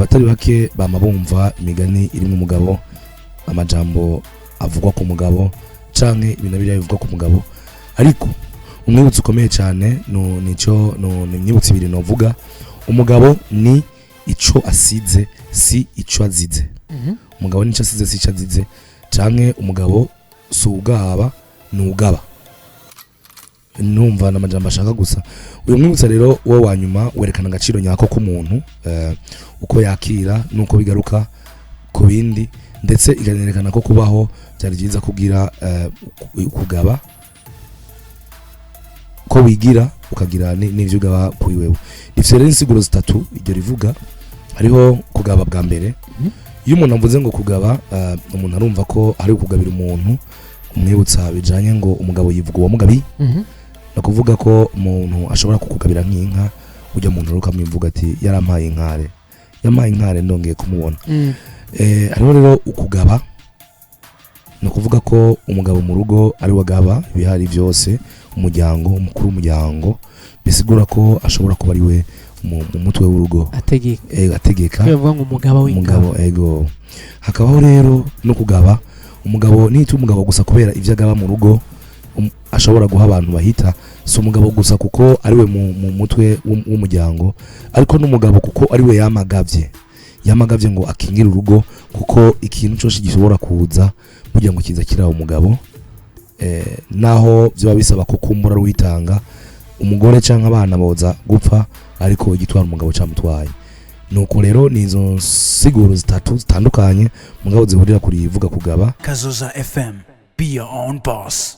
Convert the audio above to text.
abatari bake bama bumva imigani iri mu mugabo, amajambo avugwa ku mugabo canke ibintu biriya bivugwa ku mugabo, ariko umwibutso ukomeye cyane nico ni imyibutso ibiri novuga. Umugabo ni ico asize si ico azize. Umugabo ni ico asize si ico azize, canke umugabo si ugaba ni ugaba. Numva n'amajambo ashaka gusa. Uyu mwibutso rero wo wanyuma werekana agaciro nyako k'umuntu, uko yakira nuko bigaruka ku bindi, ndetse ikanerekana ko kubaho byari byiza kugira kugaba, ko wigira ukagira n'ivyo ugaba kuri wewe. Ifite rero insiguro zitatu iryo rivuga. Hariho kugaba bwa mbere. Iyo umuntu avuze ngo kugaba, umuntu arumva ko ari ukugabira umuntu, umwibutsa bijanye ngo umugabo yivuga uwo mugabi. No kuvuga ko umuntu ashobora kukugabira nk'inka, ujya mu nturuka mwivuga ati yarampaye inkare, yamaye inkare ndongeye kumubona. Hariho rero ukugaba, no kuvuga ko umugabo mu rugo ari wagaba ibihari byose, umuryango, umukuru w'umuryango, bisigura ko ashobora kuba ari we mu mutwe w'urugo ategeka. Bivuga ngo umugabo ego. Hakabaho rero no kugaba, umugabo nita umugabo gusa kubera ivyo agaba mu rugo, ashobora guha abantu bahita, so umugabo gusa kuko ari we mu mutwe w'umuryango, ariko n'umugabo kuko ari we yamagavye ngo akingira urugo, kuko ikintu cyose gishobora kuza kugira ngo kiza kiraho umugabo, naho byo bisaba ko kumbura ruhitanga umugore canke abana boza gupfa, ariko igitwara umugabo camutwaye. Nuko rero nizo siguro zitatu zitandukanye mugabo zihurira kuri ivuga kugaba. Kazoza FM, be your own boss.